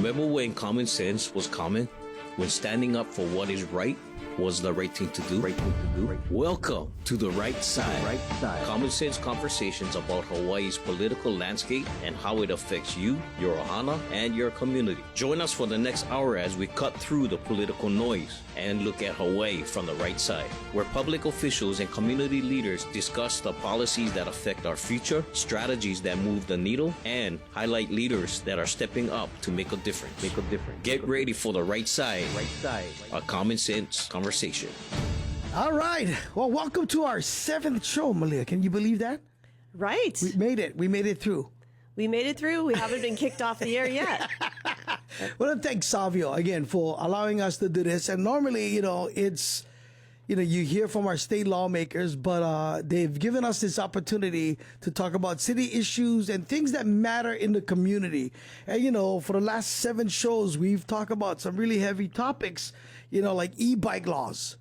Remember when common sense was common? When standing up for what is right was the right thing to do? Welcome to The Right Side. Common sense conversations about Hawaii's political landscape and how it affects you, your ohana, and your community. Join us for the next hour as we cut through the political noise and look at Hawaii from the right side, where public officials and community leaders discuss the policies that affect our future, strategies that move the needle, and highlight leaders that are stepping up to make a difference. Get ready for The Right Side, a common sense conversation. All right. Well, welcome to our 7th show, Malia. Can you believe that? Right. We made it. We made it through. We haven't been kicked off the air yet. I want to thank Savio again for allowing us to do this. And normally, it's, you hear from our state lawmakers, but they've given us this opportunity to talk about city issues and things that matter in the community. And, for the last 7 shows, we've talked about some really heavy topics, like e-bike laws.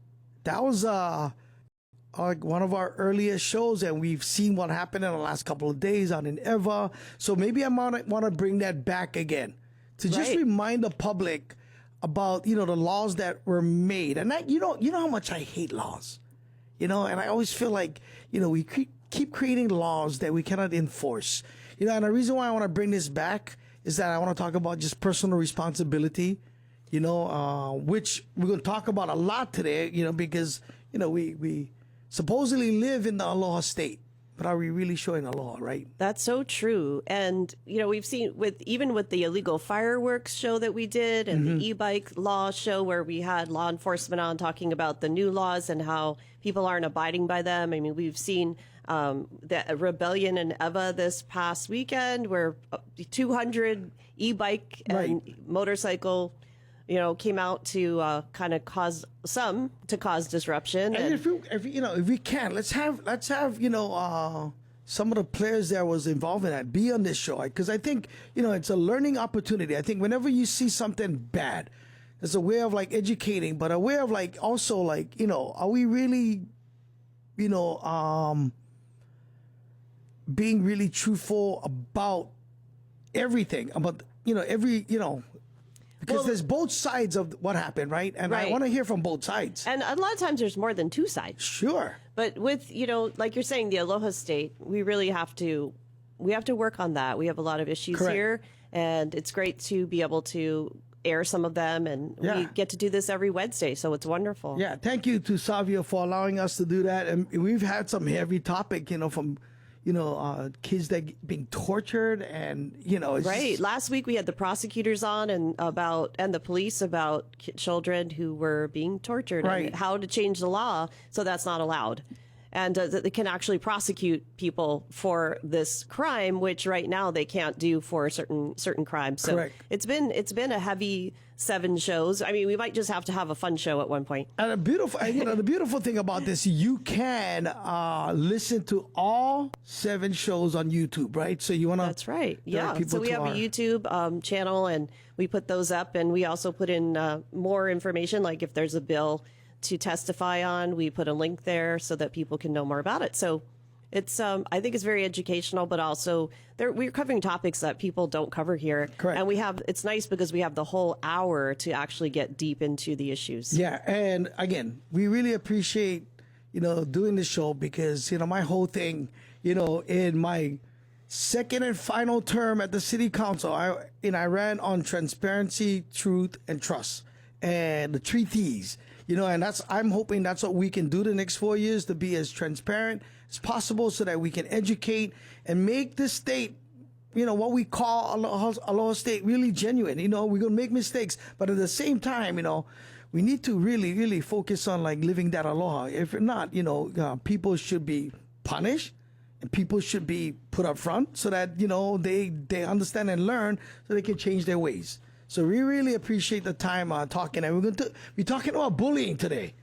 That was one of our earliest shows, and we've seen what happened in the last couple of days out in Eva. So maybe I want to bring that back again to just remind the public about, the laws that were made. And that, you know how much I hate laws, and I always feel like, we keep creating laws that we cannot enforce, and the reason why I want to bring this back is that I want to talk about just personal responsibility, which we're going to talk about a lot today, because, we supposedly live in the aloha state. But are we really showing aloha, right? That's so true. And, we've seen even with the illegal fireworks show that we did and the e-bike law show where we had law enforcement on talking about the new laws and how people aren't abiding by them. I mean, we've seen the rebellion in Eva this past weekend where 200 e-bike and motorcycle came out to kind of cause disruption. And if we can, let's have some of the players that was involved in that be on this show, because I think it's a learning opportunity. I think whenever you see something bad, it's a way of like educating, but a way of like also like are we really being really truthful about everything about because there's both sides of what happened, right? And I want to hear from both sides. And a lot of times there's more than 2 sides. Sure. But with, like you're saying, the aloha state, we really have to work on that. We have a lot of issues here, and it's great to be able to air some of them, and we get to do this every Wednesday, so it's wonderful. Yeah, thank you to Savio for allowing us to do that. And we've had some heavy topic, from kids that being tortured and, it's right. Last week we had the prosecutors on and the police about children who were being tortured and how to change the law so that's not allowed. And that they can actually prosecute people for this crime, which right now they can't do for certain crimes. So it's been a heavy 7 shows. I mean, we might just have to have a fun show at one point. And the beautiful thing about this, you can listen to all 7 shows on YouTube, right? So you want to. That's right. Yeah. So we have a YouTube channel, and we put those up, and we also put in more information, like if there's a bill to testify on, we put a link there so that people can know more about it. So it's I think it's very educational, but also we're covering topics that people don't cover here. Correct. And it's nice because we have the whole hour to actually get deep into the issues. Yeah, and again, we really appreciate doing this show because my whole thing, in my second and final term at the city council, I ran on transparency, truth, and trust, and the 3 T's. And I'm hoping that's what we can do the next 4 years, to be as transparent as possible so that we can educate and make this state, what we call Aloha State, really genuine. We're going to make mistakes, but at the same time, we need to really, really focus on like living that aloha. If not, people should be punished and people should be put up front so that, they understand and learn so they can change their ways. So we really appreciate the time talking, and we're going to be talking about bullying today.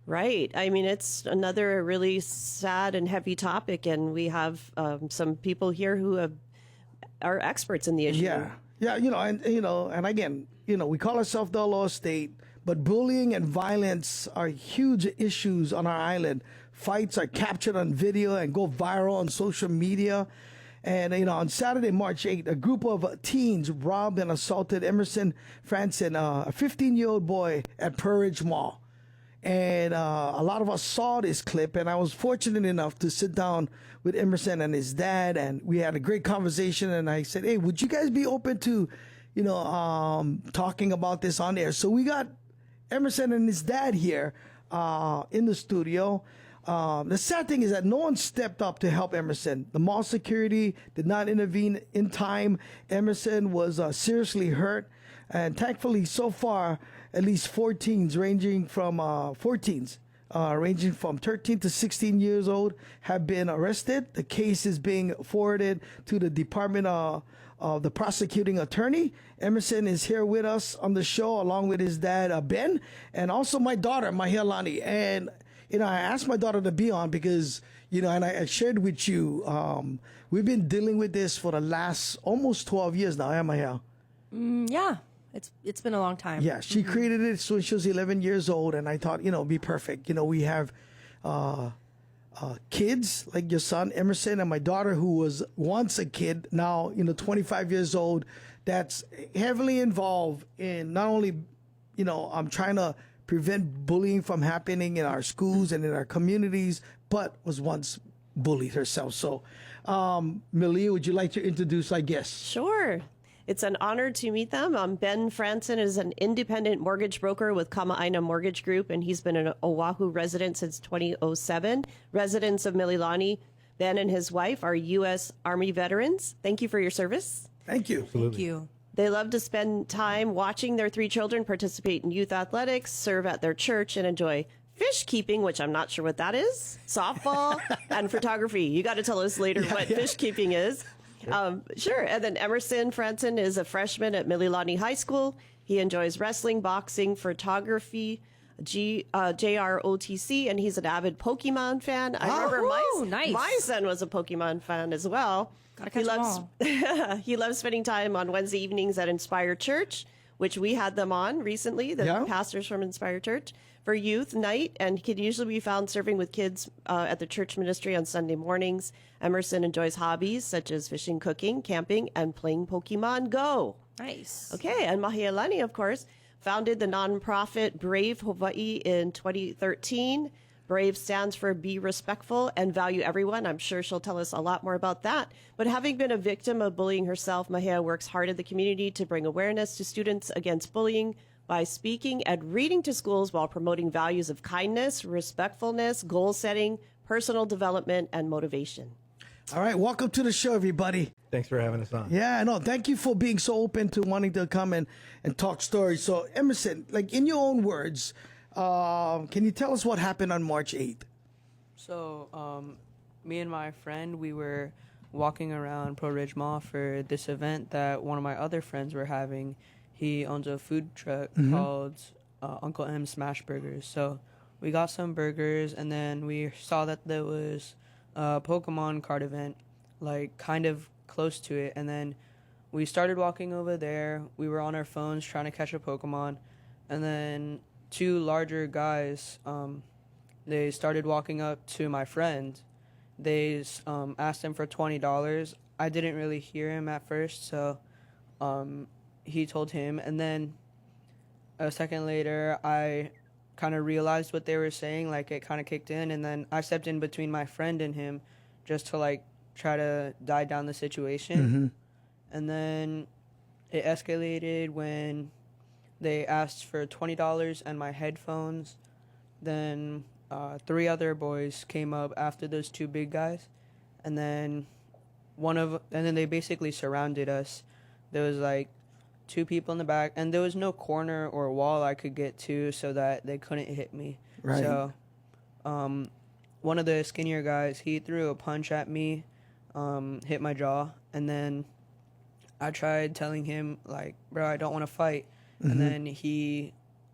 Right. I mean, it's another really sad and heavy topic, and we have some people here who are experts in the issue. Yeah. And again, we call ourselves the Aloha State, but bullying and violence are huge issues on our island. Fights are captured on video and go viral on social media. And, on Saturday, March 8th, a group of teens robbed and assaulted Emerson Fransen, a 15-year-old boy at Pearlridge Mall. And a lot of us saw this clip, and I was fortunate enough to sit down with Emerson and his dad, and we had a great conversation. And I said, hey, would you guys be open to, talking about this on air? So we got Emerson and his dad here in the studio. The sad thing is that no one stepped up to help Emerson. The mall security did not intervene in time. Emerson was seriously hurt. And thankfully, so far, at least 14s ranging from 13 to 16 years old have been arrested. The case is being forwarded to the Department of the Prosecuting Attorney. Emerson is here with us on the show along with his dad, Ben, and also my daughter, Mahealani. And, I asked my daughter to be on because, and I shared with you, we've been dealing with this for the last almost 12 years now, Mahel? Yeah. It's been a long time. Yeah, she created it when she was 11 years old, and I thought, it'd be perfect. We have kids like your son, Emerson, and my daughter, who was once a kid, now, 25 years old, that's heavily involved in not only, I'm trying to prevent bullying from happening in our schools and in our communities, but was once bullied herself. So, Malia, would you like to introduce our guest? Sure. It's an honor to meet them. Ben Fransen is an independent mortgage broker with Kama'aina Mortgage Group, and he's been an Oahu resident since 2007. Residents of Mililani, Ben and his wife are U.S. Army veterans. Thank you for your service. Thank you. Thank you. They love to spend time watching their 3 children participate in youth athletics, serve at their church, and enjoy fish keeping, which I'm not sure what that is, softball, and photography. You got to tell us later what fish keeping is. Sure. And then Emerson Fransen is a freshman at Mililani High School. He enjoys wrestling, boxing, photography, JROTC, and he's an avid Pokemon fan. I remember my son was a Pokemon fan as well. Gotta catch them all. He loves spending time on Wednesday evenings at Inspire Church, which we had them on recently, the pastors from Inspire Church, for youth night, and can usually be found serving with kids at the church ministry on Sunday mornings. Emerson enjoys hobbies such as fishing, cooking, camping, and playing Pokemon Go. Nice. Okay, and Mahealani, of course, founded the nonprofit B.R.A.V.E. Hawaii in 2013. B.R.A.V.E. stands for Be Respectful and Value Everyone. I'm sure she'll tell us a lot more about that. But having been a victim of bullying herself, Mahea works hard in the community to bring awareness to students against bullying by speaking and reading to schools while promoting values of kindness, respectfulness, goal setting, personal development, and motivation. All right, welcome to the show, everybody. Thanks for having us on. Yeah, no, thank you for being so open to wanting to come and talk stories. So, Emerson, like in your own words, can you tell us what happened on March 8th? So, me and my friend, we were walking around Pearlridge Mall for this event that one of my other friends were having. He owns a food truck called Uncle M's Smash Burgers. So we got some burgers, and then we saw that there was a Pokemon card event, like kind of close to it. And then we started walking over there. We were on our phones trying to catch a Pokemon. And then 2 larger guys, they started walking up to my friend. They asked him for $20. I didn't really hear him at first, so he told him, and then a second later, I kind of realized what they were saying, like it kind of kicked in, and then I stepped in between my friend and him just to like try to die down the situation. And then it escalated when they asked for $20 and my headphones. Then 3 other boys came up after those 2 big guys, and then they basically surrounded us. There was like 2 people in the back, and there was no corner or wall I could get to so that they couldn't hit me. Right. So one of the skinnier guys, he threw a punch at me, hit my jaw, and then I tried telling him, like, bro, I don't want to fight. And then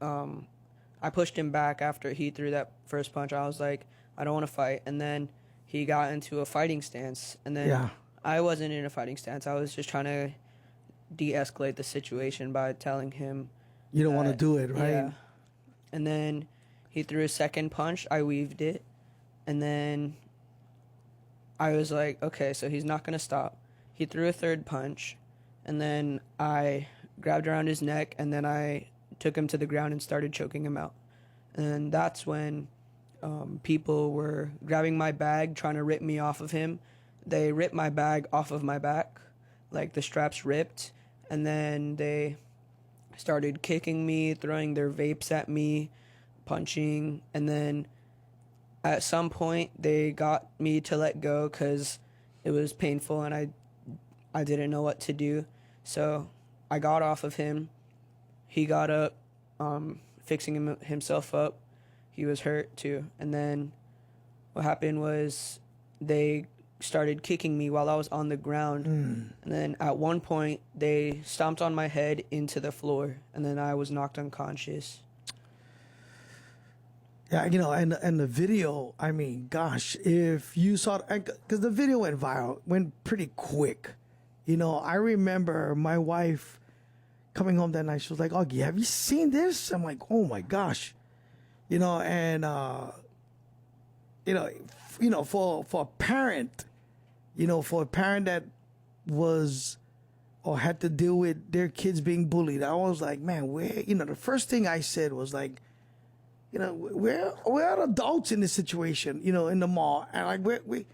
I pushed him back after he threw that first punch. I was like, I don't want to fight. And then he got into a fighting stance, and then I wasn't in a fighting stance. I was just trying to de-escalate the situation by telling him You don't want to do it, right? Yeah. And then he threw a second punch. I weaved it, and then I was like, okay, so he's not going to stop. He threw a third punch, and then I grabbed around his neck, and then I took him to the ground and started choking him out. And that's when people were grabbing my bag, trying to rip me off of him. They ripped my bag off of my back, like the straps ripped, and then they started kicking me, throwing their vapes at me, punching, and then at some point they got me to let go because it was painful and I didn't know what to do. So I got off of him. He got up, fixing himself up. He was hurt too. And then what happened was they started kicking me while I was on the ground. And then at one point they stomped on my head into the floor, and then I was knocked unconscious. Yeah, and the video, I mean, gosh, if you saw, because the video went viral, went pretty quick. I remember my wife coming home that night. She was like, "Augie, have you seen this?" I'm like, "Oh my gosh," and for a parent, for a parent that was or had to deal with their kids being bullied, I was like, man, the first thing I said was like, we're adults in this situation, in the mall, and like we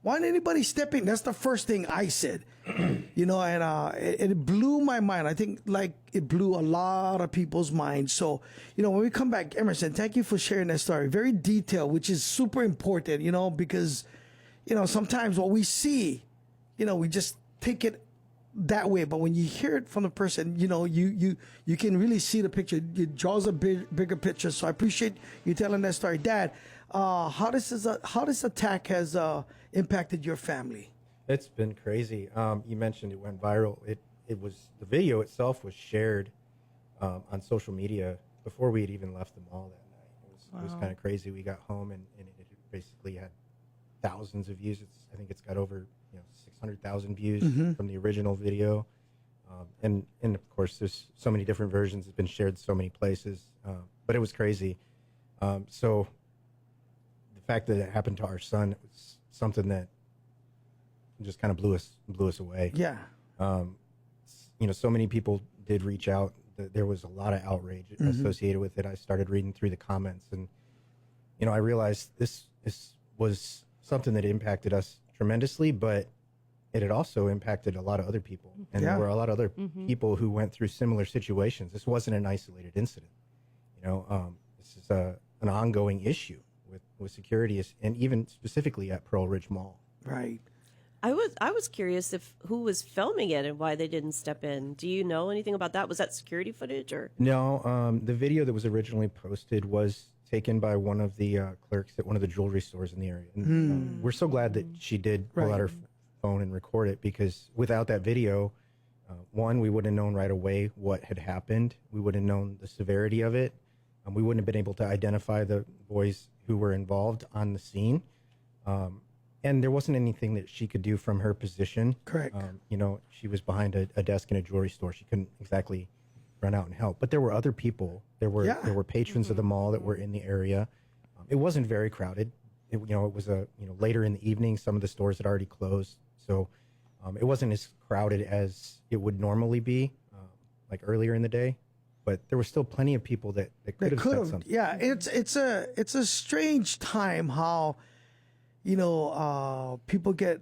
why didn't anybody step in? That's the first thing I said, and it blew my mind. I think like it blew a lot of people's minds. So, when we come back, Emerson, thank you for sharing that story. Very detailed, which is super important, because, sometimes what we see, we just take it that way. But when you hear it from the person, you can really see the picture. It draws a bigger picture. So I appreciate you telling that story. Dad, how this attack has impacted your family? It's been crazy. You mentioned it went viral. It was, the video itself was shared on social media before we had even left the mall that night. It was kind of crazy. We got home and it basically had thousands of views. I think it's got over 600,000 views from the original video. And of course, there's so many different versions. It's been shared so many places. But it was crazy. So the fact that it happened to our son, it was something that just kind of blew us away. Yeah. So many people did reach out. There was a lot of outrage associated with it. I started reading through the comments, and I realized this was something that impacted us tremendously, but it had also impacted a lot of other people, and there were a lot of other people who went through similar situations. This wasn't an isolated incident. This is an ongoing issue with security, and even specifically at Pearlridge Mall. Right. I was curious who was filming it and why they didn't step in. Do you know anything about that? Was that security footage or? No, the video that was originally posted was taken by one of the clerks at one of the jewelry stores in the area. And, we're so glad that she did pull out her phone and record it, because without that video, one, we wouldn't have known right away what had happened. We wouldn't have known the severity of it. We wouldn't have been able to identify the boys who were involved on the scene. And there wasn't anything that she could do from her position. Correct. She was behind a desk in a jewelry store. She couldn't exactly run out and help. But there were other people. There were patrons of the mall that were in the area. It wasn't very crowded. It was later in the evening. Some of the stores had already closed, so it wasn't as crowded as it would normally be, like earlier in the day. But there were still plenty of people that could have said something. Yeah, it's a strange time how, people get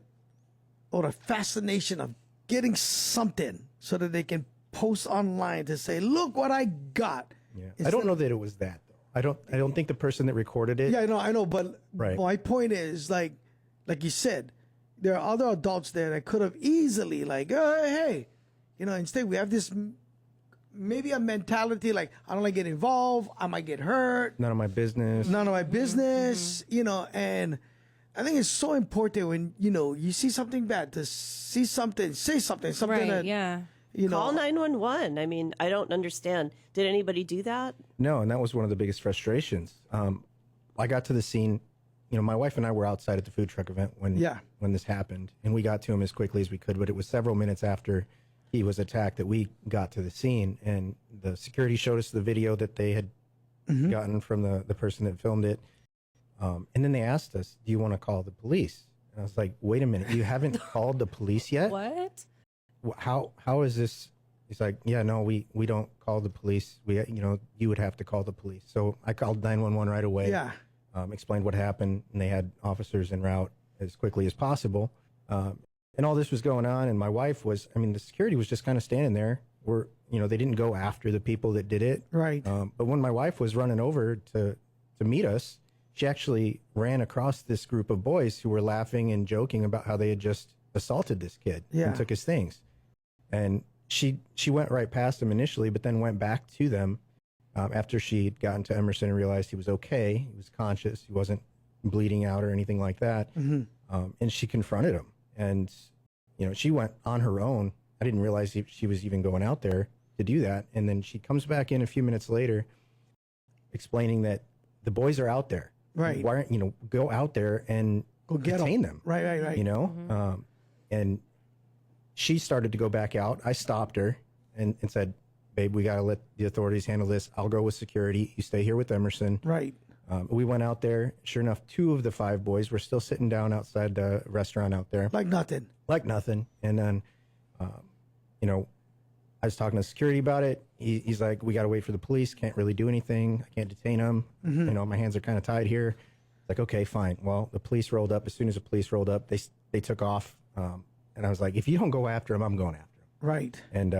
the fascination of getting something so that they can post online to say, "Look what I got." Yeah, I don't know that it was that though. I don't think the person that recorded it. Yeah, I know, but Right. my point is like you said, there are other adults there that could have easily hey, instead we have this maybe a mentality like, I don't like get involved, I might get hurt. None of my business. None of my business, and I think it's so important when, you see something bad to say something Right, that, yeah. Call 911. I mean, I don't understand. Did anybody do that? No, and that was one of the biggest frustrations. I got to the scene. My wife and I were outside at the food truck event when this happened, and we got to him as quickly as we could. But it was several minutes after he was attacked that we got to the scene, and the security showed us the video that they had gotten from the person that filmed it. And then they asked us, "Do you want to call the police?" And I was like, wait a minute, you haven't called the police yet? What? How is this? He's like, yeah, no, we don't call the police. You would have to call the police. So I called 911 right away. Yeah. Explained what happened, and they had officers en route as quickly as possible. And all this was going on, and my wife was, the security was just kind of standing there. They didn't go after the people that did it. Right. But when my wife was running over to meet us, she actually ran across this group of boys who were laughing and joking about how they had just assaulted this kid and took his things. And she went right past him initially, but then went back to them after she'd gotten to Emerson and realized he was okay. He was conscious. He wasn't bleeding out or anything like that. And she confronted him. And, she went on her own. I didn't realize she was even going out there to do that. And then she comes back in a few minutes later explaining that the boys are out there. Right. Why aren't, go out there and Go get detain them. Right. And she started to go back out. I stopped her and said, babe, we got to let the authorities handle this. I'll go with security. You stay here with Emerson. Right. We went out there. Sure enough, 2 of the 5 boys were still sitting down outside the restaurant out there. Like nothing. And then, I was talking to security about it. He's like, we got to wait for the police. Can't really do anything. I can't detain them. My hands are kind of tied here. Like, okay, fine. Well, the police rolled up. As soon as the police rolled up, they took off. And I was like, if you don't go after him, I'm going after him. Right. And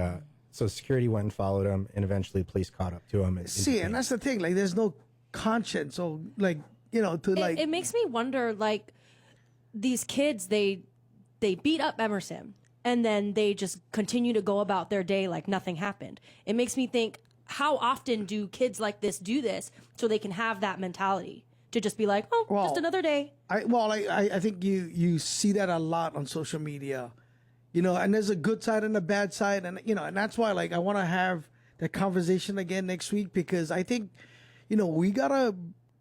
so security went and followed him, and eventually police caught up to him. And that's the thing. Like, there's no conscience, or It makes me wonder, like, these kids, they beat up Emerson, and then they just continue to go about their day like nothing happened. It makes me think, how often do kids like this do this so they can have that mentality to just be like, just another day? I think you see that a lot on social media, and there's a good side and a bad side, and and that's why, like, I want to have that conversation again next week, because I think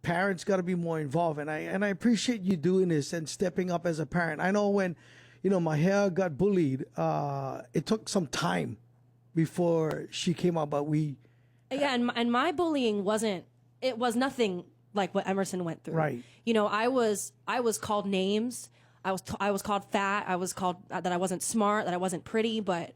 parents gotta be more involved, and I appreciate you doing this and stepping up as a parent. I know when Mahea got bullied, it took some time before she came out, but and my bullying was nothing like what Emerson went through. Right. I was called names. I was called fat. I was called that I wasn't smart, that I wasn't pretty. But,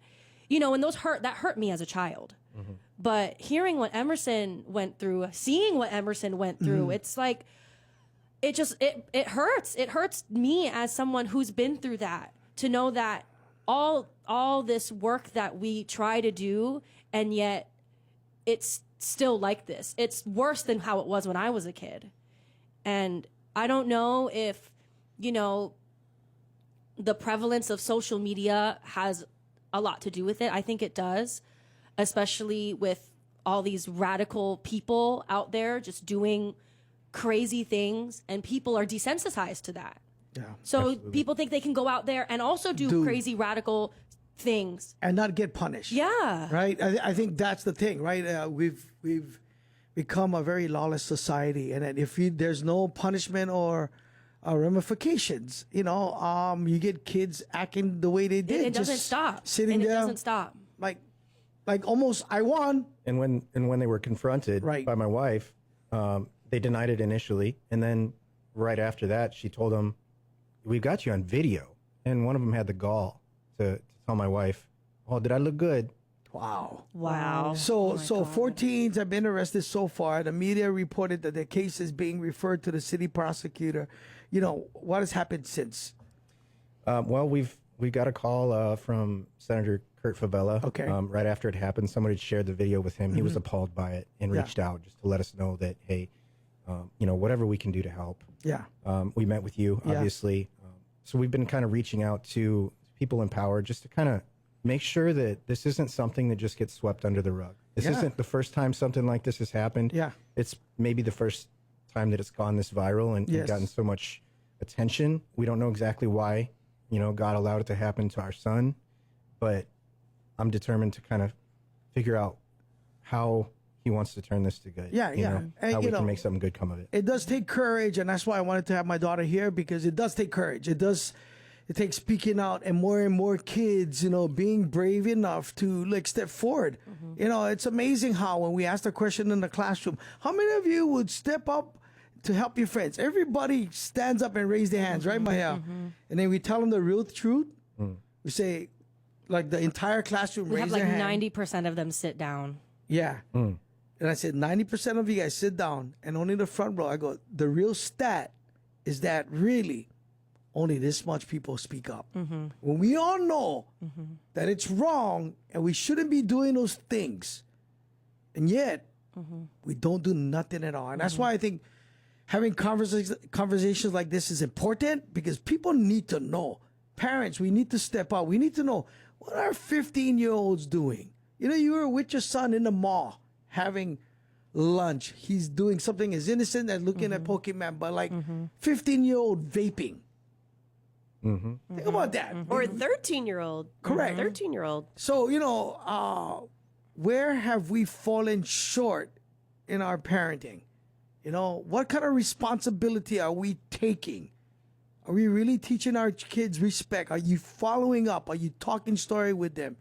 and that hurt me as a child. Mm-hmm. But hearing what Emerson went through, seeing what Emerson went through, it's like, it hurts. It hurts me as someone who's been through that, to know that all this work that we try to do, and yet it's still like this. It's worse than how it was when I was a kid. And I don't know if, the prevalence of social media has a lot to do with it. I think it does, especially with all these radical people out there just doing crazy things, and people are desensitized to that. Yeah. So Absolutely. people think they can go out there and also do crazy radical things and not get punished. Yeah. Right. I think that's the thing, right? We've become a very lawless society, and if there's no punishment or ramifications, you get kids acting the way they did. It doesn't stop. Sitting and there. It doesn't stop. Like almost, I won. And when they were confronted by my wife, they denied it initially, and then right after that, she told them, "We've got you on video." And one of them had the gall to tell my wife, "Oh, did I look good?" Wow. So 4 teens have been arrested so far. The media reported that their case is being referred to the city prosecutor. What has happened since? Well, we've got a call from Senator Kurt Favela. Okay. Right after it happened, somebody shared the video with him. He was appalled by it and reached out just to let us know that, hey, whatever we can do to help. Yeah. We met with you, obviously. So we've been kind of reaching out to people in power just to kind of make sure that this isn't something that just gets swept under the rug. This isn't the first time something like this has happened. Yeah. It's maybe the first time that it's gone this viral and gotten so much attention. We don't know exactly why, God allowed it to happen to our son, but I'm determined to kind of figure out how he wants to turn this to good. And, how we can make something good come of it. It does take courage, and that's why I wanted to have my daughter here, because it does take courage. It takes speaking out, and more kids, being brave enough to step forward. It's amazing how when we ask the question in the classroom, how many of you would step up to help your friends. Everybody stands up and raise their hands, right, Mahia? And then we tell them the real truth. We say, like the entire classroom We raise have like their hand. 90% of them sit down. Yeah. And I said, 90% of you guys sit down, and only the front row. I go, the real stat is that really only this much people speak up. When we all know that it's wrong and we shouldn't be doing those things, and yet we don't do nothing at all. And that's why I think having conversations like this is important, because people need to know. Parents, we need to step up. We need to know, what are 15-year-olds doing? You know, you were with your son in the mall having lunch. He's doing something as innocent as looking at Pokemon, but like 15-year-old vaping. Think about that. Or a 13-year-old. Correct. 13-year-old. So, you know, where have we fallen short in our parenting? You know, what kind of responsibility are we taking? Are we really teaching our kids respect? Are you following up? Are you talking story with them?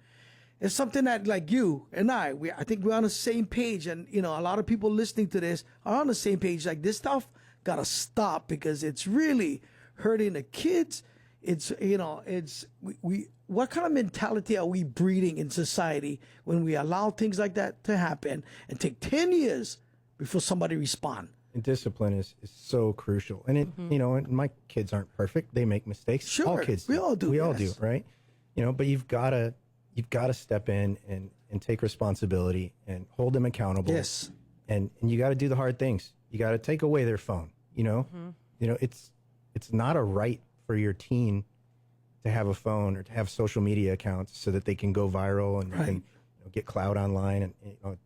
It's something that, like you and I think we're on the same page. And, you know, a lot of people listening to this are on the same page. Like, this stuff got to stop, because it's really hurting the kids. It's, you know, what kind of mentality are we breeding in society when we allow things like that to happen and take 10 years before somebody respond? And discipline is so crucial. And it, you know, and my kids aren't perfect. They make mistakes. Sure. All kids do. We all do, We all do, yes. right? You know, but you've got to step in and take responsibility and hold them accountable. Yes. And you got to do the hard things. You got to take away their phone, you know? You know, it's not a right for your teen to have a phone or to have social media accounts so that they can go viral and they can, you know, get clout online. And, you know,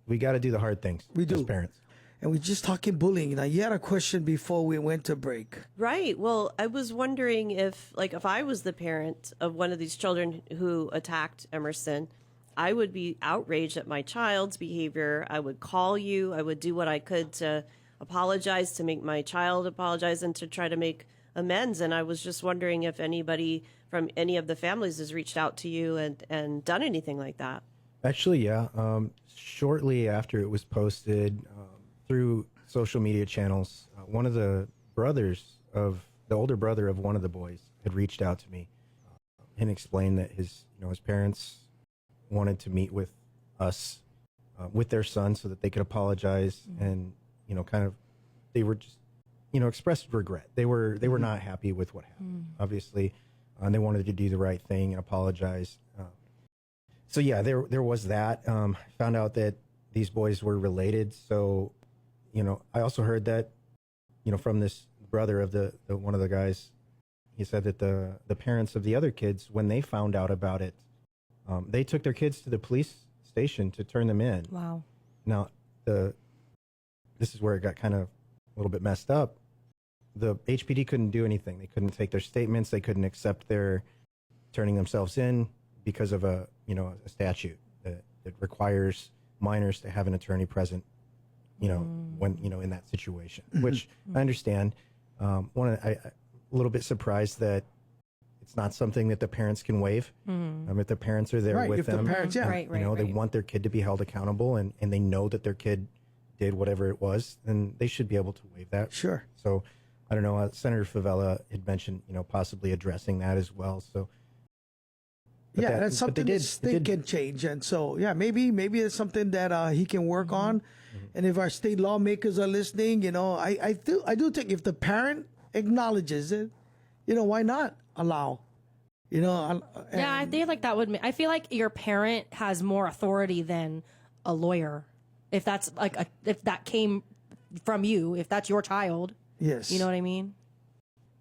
we got to do the hard things. We do. As parents. And we're just talking bullying. Now, you had a question before we went to break. Right. Well, I was wondering if I was the parent of one of these children who attacked Emerson, I would be outraged at my child's behavior. I would call you. I would do what I could to apologize, to make my child apologize, and to try to make amends. And I was just wondering if anybody from any of the families has reached out to you and done anything like that. Actually, yeah. Shortly after it was posted through social media channels, one of the older brother of one of the boys had reached out to me and explained that his parents wanted to meet with us, with their son, so that they could apologize and, they were just, expressed regret. They were not happy with what happened, obviously, and they wanted to do the right thing and apologize. So yeah, there was that. Found out that these boys were related. So, I also heard that, from this brother of the one of the guys, he said that the parents of the other kids, when they found out about it, they took their kids to the police station to turn them in. Wow. Now, this is where it got kind of a little bit messed up. The HPD couldn't do anything. They couldn't take their statements. They couldn't accept their turning themselves in because of a statute that requires minors to have an attorney present, when, in that situation, which I understand. A little bit surprised that it's not something that the parents can waive. If the parents are there with them, the parents, yeah. Right. they want their kid to be held accountable and they know that their kid did whatever it was, then they should be able to waive that. Sure. So, I don't know, Senator Favela had mentioned, possibly addressing that as well. So, yeah, that's something that can change. And so, yeah, maybe it's something that he can work on. And if our state lawmakers are listening, I do think if the parent acknowledges it, why not allow? Yeah, I feel like that would. I feel like your parent has more authority than a lawyer. If that's if that came from you, if that's your child, yes, you know what I mean.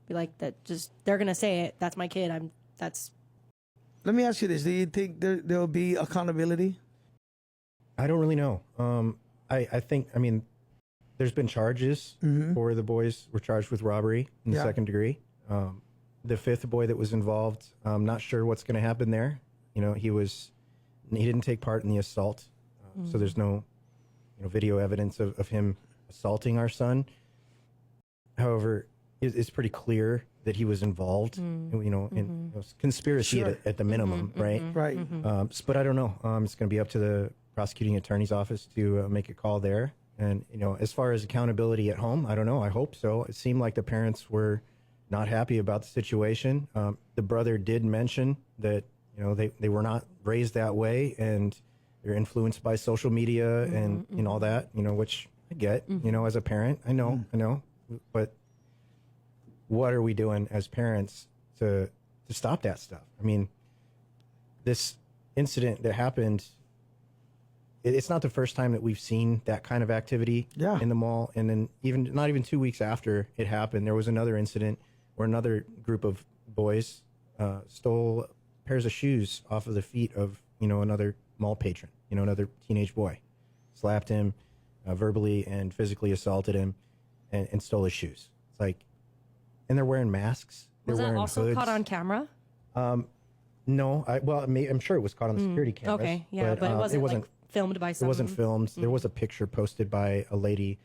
Be like that. Just they're gonna say it. That's my kid. Let me ask you this: do you think there will be accountability? I don't really know. I think, there's been charges for the boys were charged with robbery in the second degree. The fifth boy that was involved, I'm not sure what's going to happen there. He didn't take part in the assault. So there's no, video evidence of him assaulting our son. However, it's pretty clear that he was involved, in conspiracy at the minimum, right? Right. But I don't know. It's going to be up to the prosecuting attorney's office to make a call there. And, you know, as far as accountability at home, I don't know. I hope so. It seemed like the parents were not happy about the situation. The brother did mention that, you know, they were not raised that way and they're influenced by social media and, you know, all that, you know, which I get, you know, as a parent. I know. But what are we doing as parents to stop that stuff? I mean, this incident that happened, it's not the first time that we've seen that kind of activity in the mall. And then not even 2 weeks after it happened, there was another incident where another group of boys stole pairs of shoes off of the feet of, you know, another mall patron, you know, another teenage boy, slapped him verbally and physically assaulted him and stole his shoes. It's like, and they're wearing masks. Was they're that wearing also hoods. caught on camera? No, I'm sure it was caught on the security cameras. Okay, yeah, but it wasn't like filmed by It someone. wasn't filmed. There was a picture posted by a lady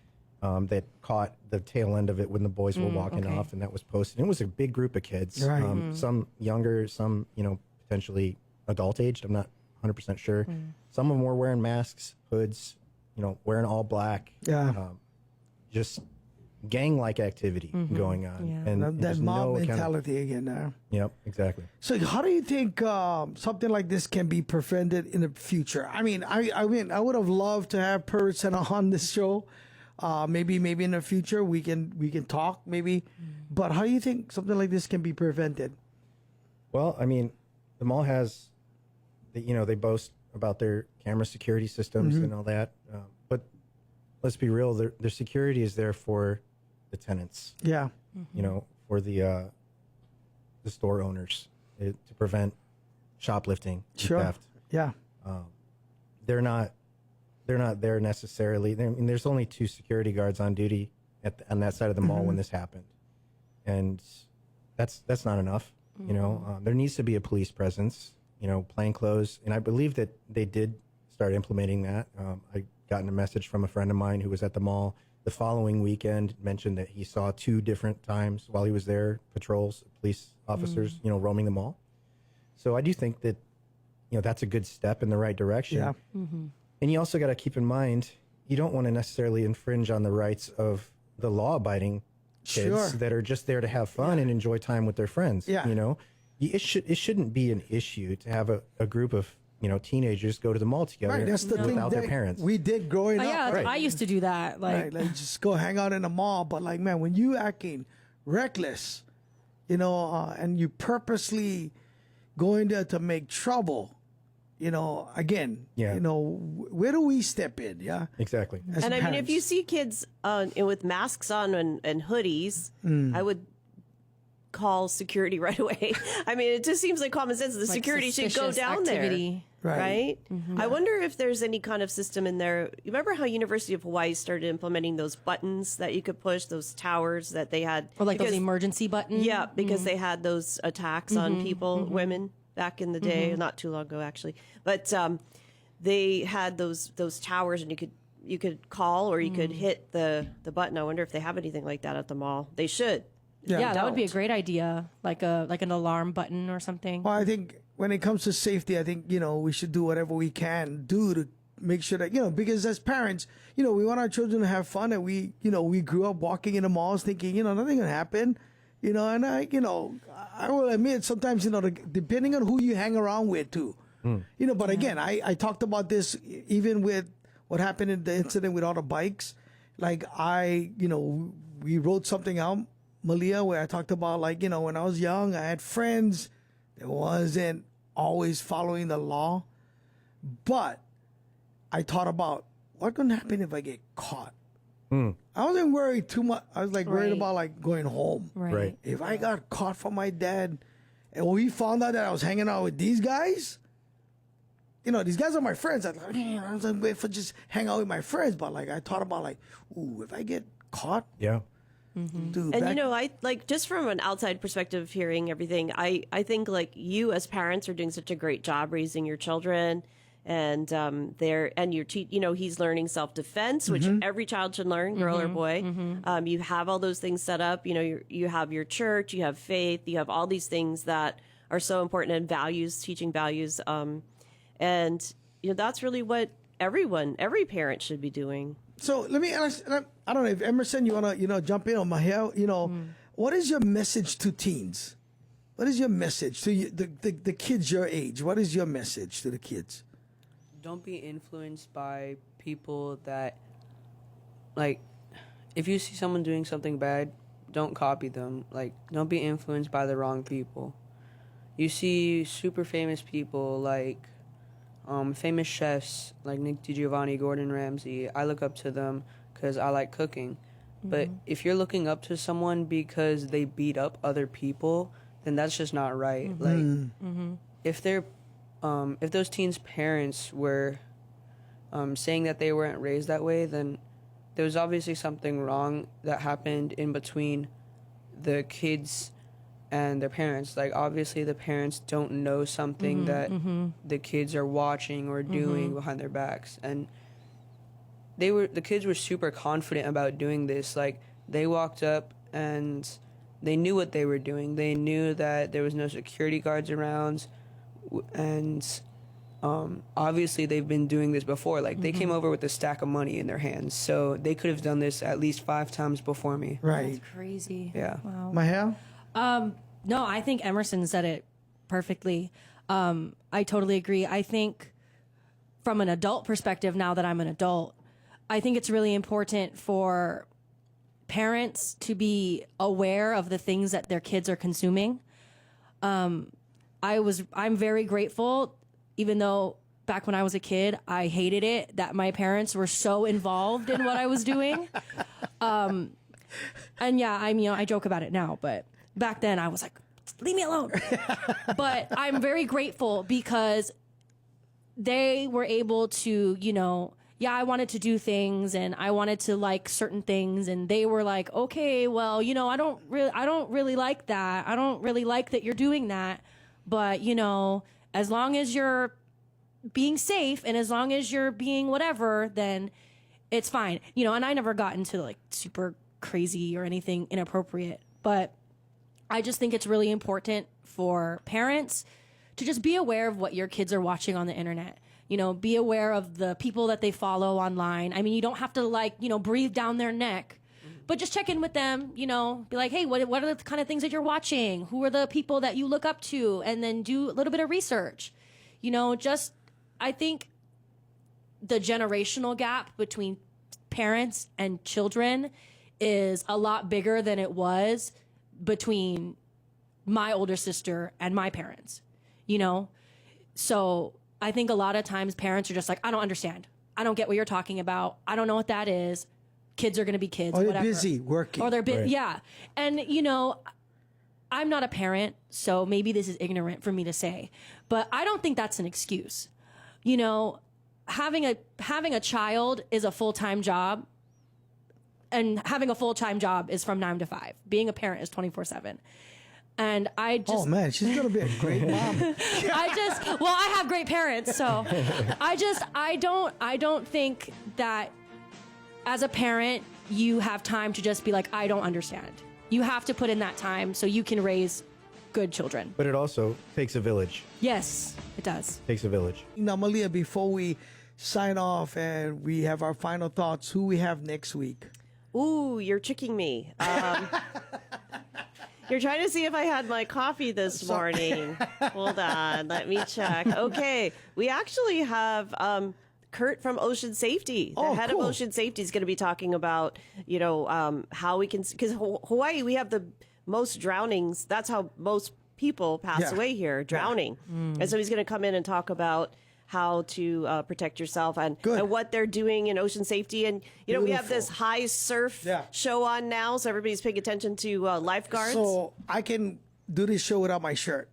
that caught the tail end of it when the boys were walking off, and that was posted. And it was a big group of kids, Right. Some younger, some, you know, potentially adult aged. I'm not 100% sure. Some of them were wearing masks, hoods, you know, wearing all black. Yeah. Just gang-like activity going on. Yeah. And That there's mob no mentality again there. Yep, exactly. So how do you think something like this can be prevented in the future? I mean, I would have loved to have Pearlridge Center on this show. Maybe in the future we can talk maybe. But how do you think something like this can be prevented? Well, I mean, the mall has, you know, they boast about their camera security systems and all that. But let's be real, their security is there for the tenants. Yeah. You know, for the store owners to prevent shoplifting and Sure. theft. Yeah. They're not there necessarily. I mean, there's only 2 security guards on duty on that side of the mall when this happened, and that's not enough. You know, there needs to be a police presence. You know, plainclothes, and I believe that they did start implementing that. I gotten a message from a friend of mine who was at the mall the following weekend, mentioned that he saw 2 different times while he was there, patrols, police officers, you know, roaming the mall. So I do think that, you know, that's a good step in the right direction. Yeah. And you also got to keep in mind, you don't want to necessarily infringe on the rights of the law-abiding kids Sure. that are just there to have fun and enjoy time with their friends. Yeah. You know, it shouldn't be an issue to have a group of, you know, teenagers go to the mall together Right. That's the thing without their that parents. we did growing Oh, up. yeah, Right. I used to do that. Right, like just go hang out in the mall. But like, man, when you acting reckless, you know, and you purposely going there to make trouble, you know, again, Yeah. you know, where do we step in? Yeah. Exactly. As And I mean, if parents. you see kids with masks on and hoodies, I would call security right away. I mean, it just seems like common sense. The Like security should go suspicious down activity. Right. right? I wonder if there's any kind of system in there. You remember how University of Hawaii started implementing those buttons that you could push, those towers that they had? Or like those because- emergency buttons. Yeah, because they had those attacks on people, women back in the day, not too long ago actually. But they had those towers, and you could call or you could hit the button. I wonder if they have anything like that at the mall. They should. Yeah, that would be a Don't. great idea. Like an alarm button or something. Well, I think when it comes to safety, I think, you know, we should do whatever we can do to make sure that, you know, because as parents, you know, we want our children to have fun, and we, you know, we grew up walking in the malls thinking, you know, nothing can happen, you know, and I will admit sometimes, you know, depending on who you hang around with too, you know, but again, I talked about this even with what happened in the incident with all the bikes. Like you know, we wrote something out, Malia, where I talked about, like, you know, when I was young, I had friends that wasn't always following the law, but I thought about what can happen if I get caught. I wasn't worried too much. I was like worried Right. about like going home. Right. If I got caught from my dad, and when he found out that I was hanging out with these guys, you know, these guys are my friends. I thought, man, I was like, wait for just hang out with my friends. But like, I thought about like, ooh, if I get caught, Yeah. dude. And you know, I like, just from an outside perspective, hearing everything, I think like you as parents are doing such a great job raising your children, and you know, he's learning self-defense, which every child should learn, girl or boy. You have all those things set up. You know, you have your church, you have faith, you have all these things that are so important, and values, teaching values, and you know, that's really what every parent should be doing. So let me ask. I don't know if Emerson, you wanna jump in on Mahel. What is your message to teens? What is your message to the kids your age? What is your message to the kids? Don't be influenced by people that, like, if you see someone doing something bad, don't copy them. Like, don't be influenced by the wrong people. You see super famous people like famous chefs like Nick DiGiovanni, Gordon Ramsay. I look up to them because I like cooking. But if you're looking up to someone because they beat up other people, then that's just not right. Like, if they're, if those teens' parents were saying that they weren't raised that way, then there was obviously something wrong that happened in between the kids and their parents. Like, obviously the parents don't know something that the kids are watching or doing behind their backs. And the kids were super confident about doing this. Like, they walked up and they knew what they were doing. They knew that there was no security guards around, and obviously they've been doing this before. Like, they came over with a stack of money in their hands, so they could have done this at least 5 times before me. Right. That's crazy. Yeah. Wow. Mahel? No, I think Emerson said it perfectly. I totally agree. I think from an adult perspective, now that I'm an adult, I think it's really important for parents to be aware of the things that their kids are consuming. I'm very grateful, even though back when I was a kid, I hated it that my parents were so involved in what I was doing. And yeah, I joke about it now, but back then I was like, leave me alone. But I'm very grateful because they were able to, I wanted to do things and I wanted to like certain things, and they were like, okay, well, I don't really like that. I don't really like that you're doing that. But, as long as you're being safe and as long as you're being whatever, then it's fine. And I never got into like super crazy or anything inappropriate, but I just think it's really important for parents to just be aware of what your kids are watching on the internet. Be aware of the people that they follow online. I mean, you don't have to breathe down their neck, but just check in with them, be like, hey, what are the kind of things that you're watching? Who are the people that you look up to? And then do a little bit of research. I think the generational gap between parents and children is a lot bigger than it was between my older sister and my parents, So I think a lot of times parents are just like, I don't understand. I don't get what you're talking about. I don't know what that is. Kids are going to be kids. Or they're whatever. busy working. Or they're busy. Right. Yeah. And, I'm not a parent, so maybe this is ignorant for me to say, but I don't think that's an excuse. Having a child is a full-time job, and having a full-time job is from 9 to 5. Being a parent is 24/7. And I just... Oh, man, she's going to be a great mom. I have great parents, so I don't think that as a parent, you have time to just be like, I don't understand. You have to put in that time so you can raise good children. But it also takes a village. Yes, it does. Takes a village. Now, Malia, before we sign off and we have our final thoughts, who we have next week? Ooh, you're tricking me. You're trying to see if I had my coffee this morning. Hold on, let me check. Okay, we actually have Kurt from Ocean Safety. The head cool. of Ocean Safety is going to be talking about, how we can, because Hawaii, we have the most drownings. That's how most people pass away here, drowning. And so he's going to come in and talk about how to protect yourself and what they're doing in ocean safety. And, we have this high surf show on now, so everybody's paying attention to lifeguards. So I can do this show without my shirt.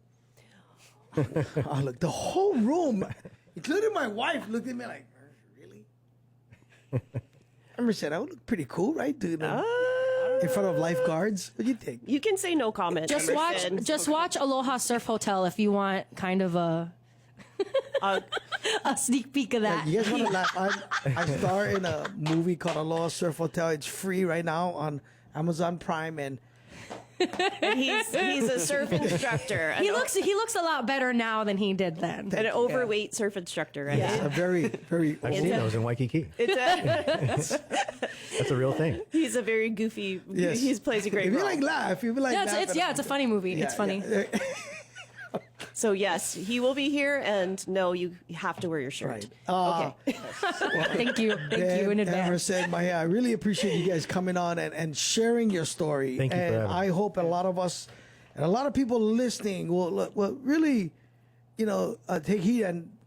Oh, look, the whole room, including my wife, looked at me like, really? Emerson, I would look pretty cool, right, dude? In front of lifeguards. What do you think? You can say no comment. Just watch Aloha Surf Hotel if you want kind of a sneak peek of that. You guys want to laugh? I star in a movie called Aloha Surf Hotel. It's free right now on Amazon Prime, and And he's a surf instructor. He looks a lot better now than he did then. An overweight surf instructor, right? Yes, a very, very I've old. seen those in Waikiki. That's a real thing. He's a very goofy. Yes. He plays a great If you role. like laugh, if you like laugh. It's a funny movie. It's funny. So yes, he will be here, and no, you have to wear your shirt. Right. Okay. Thank you in advance. Emerson, Mahia, I really appreciate you guys coming on and sharing your story. Thank you for and having me. I hope a lot of us and a lot of people listening will really, take heed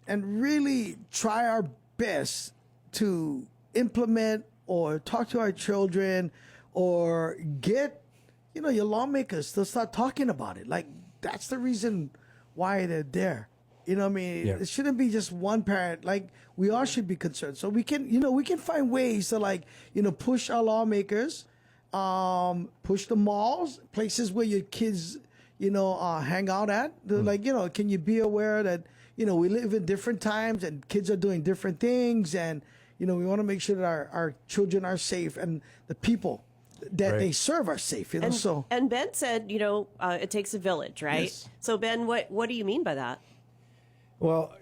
and really try our best to implement or talk to our children or get, your lawmakers to start talking about it. Like, that's the reason why they're there. You know what I mean? Yeah. It shouldn't be just one parent. Like, we all should be concerned. So we can, we can find ways to push our lawmakers, push the malls, places where your kids, hang out at. They're can you be aware that, we live in different times and kids are doing different things. And, we want to make sure that our children are safe and the people that they serve are safe, And Ben said, it takes a village, right? Yes. So Ben, what do you mean by that? Well,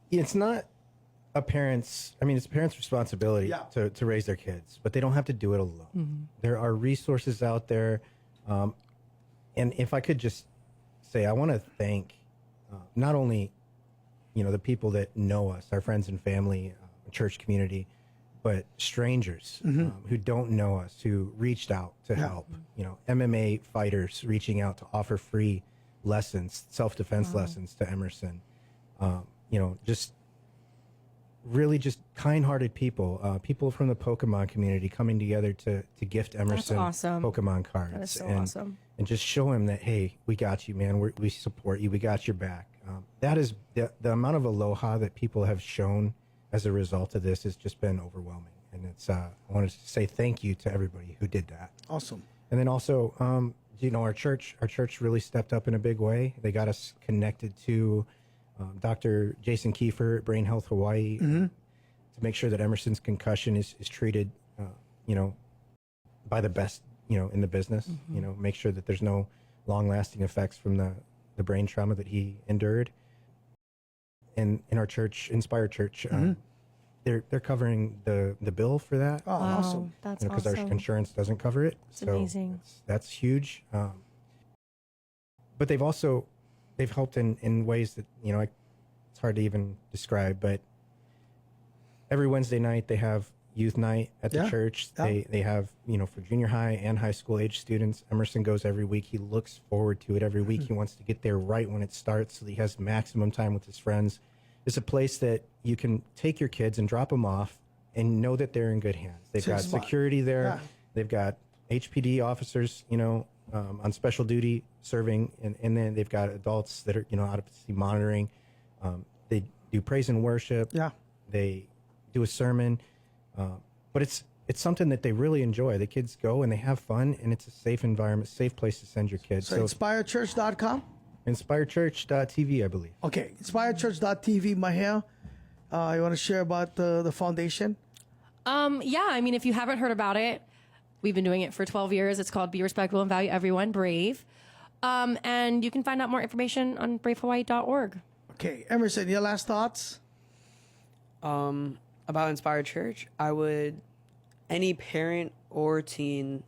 it's not a parent's. I mean, it's a parent's responsibility to raise their kids, but they don't have to do it alone. Mm-hmm. There are resources out there, and if I could just say, I want to thank not only the people that know us, our friends and family, church community, but strangers who don't know us, who reached out to help. MMA fighters reaching out to offer free lessons, self-defense lessons to Emerson. Just really just kind-hearted people, people from the Pokemon community coming together to gift Emerson awesome. Pokemon cards. That is so and, awesome. And just show him that, hey, we got you, man. We support you. We got your back. That is the amount of aloha that people have shown as a result of this has just been overwhelming. And it's I wanted to say thank you to everybody who did that. Awesome. And then also, our church really stepped up in a big way. They got us connected to Dr. Jason Kiefer at Brain Health Hawaii to make sure that Emerson's concussion is treated, by the best, in the business. Make sure that there's no long-lasting effects from the brain trauma that he endured. And in our church, Inspire Church, they're covering the bill for that. Oh, awesome. That's Because awesome. our insurance doesn't cover it. It's amazing. That's huge. But they've helped in ways that, it's hard to even describe, but every Wednesday night they have youth night at the church. Yeah. They have, for junior high and high school age students. Emerson goes every week. He looks forward to it every week. He wants to get there right when it starts so that he has maximum time with his friends. It's a place that you can take your kids and drop them off and know that they're in good hands. They've got security there. Yeah. They've got HPD officers, on special duty serving, and then they've got adults that are, out of monitoring. They do praise and worship. Yeah. They do a sermon, but it's something that they really enjoy. The kids go and they have fun, and it's a safe environment, safe place to send your kids. So inspirechurch.com? InspireChurch.tv, I believe. Okay, inspirechurch.tv, Mahia. You want to share about the foundation? If you haven't heard about it, we've been doing it for 12 years. It's called Be Respectful and Value Everyone, B.R.A.V.E. And you can find out more information on bravehawaii.org. Okay, Emerson, your last thoughts? About Inspired Church, any parent or teen,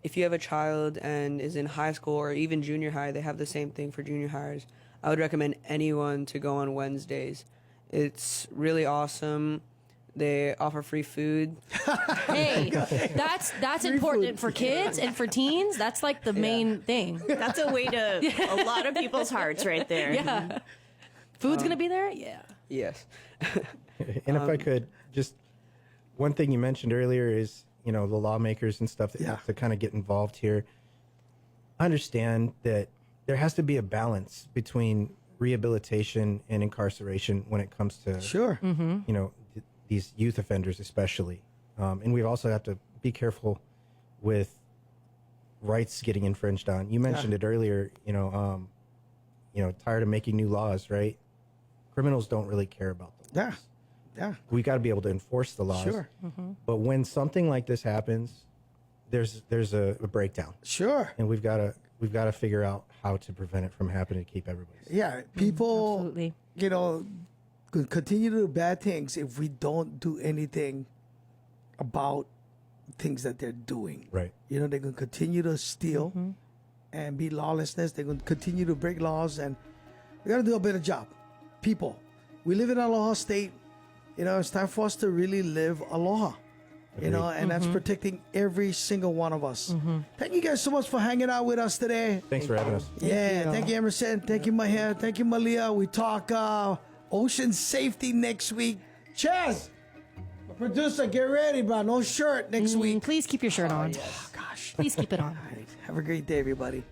if you have a child and is in high school or even junior high, they have the same thing for junior hires. I would recommend anyone to go on Wednesdays. It's really awesome. They offer free food. Hey, that's important for kids and for teens. That's like the main thing. That's a way to a lot of people's hearts right there. Yeah. Food's going to be there? Yeah. Yes. And if I could, just one thing you mentioned earlier is, the lawmakers and stuff that have to kind of get involved here. I understand that there has to be a balance between rehabilitation and incarceration when it comes to, Sure. these youth offenders especially. And we also have to be careful with rights getting infringed on. You mentioned it earlier, tired of making new laws, right? Criminals don't really care about the laws. Yeah. We got to be able to enforce the laws. Sure. But when something like this happens, there's a breakdown, Sure. and we've got to figure out how to prevent it from happening to keep everybody safe. Yeah, people, Absolutely. you know, could continue to do bad things if we don't do anything about things that they're doing. Right. You know, they're going to continue to steal and be lawlessness. They're going to continue to break laws, and we got to do a better job. People, we live in an aloha state. You know, it's time for us to really live aloha. You know, and that's protecting every single one of us. Thank you guys so much for hanging out with us today. Thanks for having us. Thank you, Emerson. Thank you, Mahia. Thank you, Malia. We talk ocean safety next week. Chaz, my producer, get ready, bro. No shirt next week. Please keep your shirt on. Gosh. Please keep it on. Have a great day, everybody.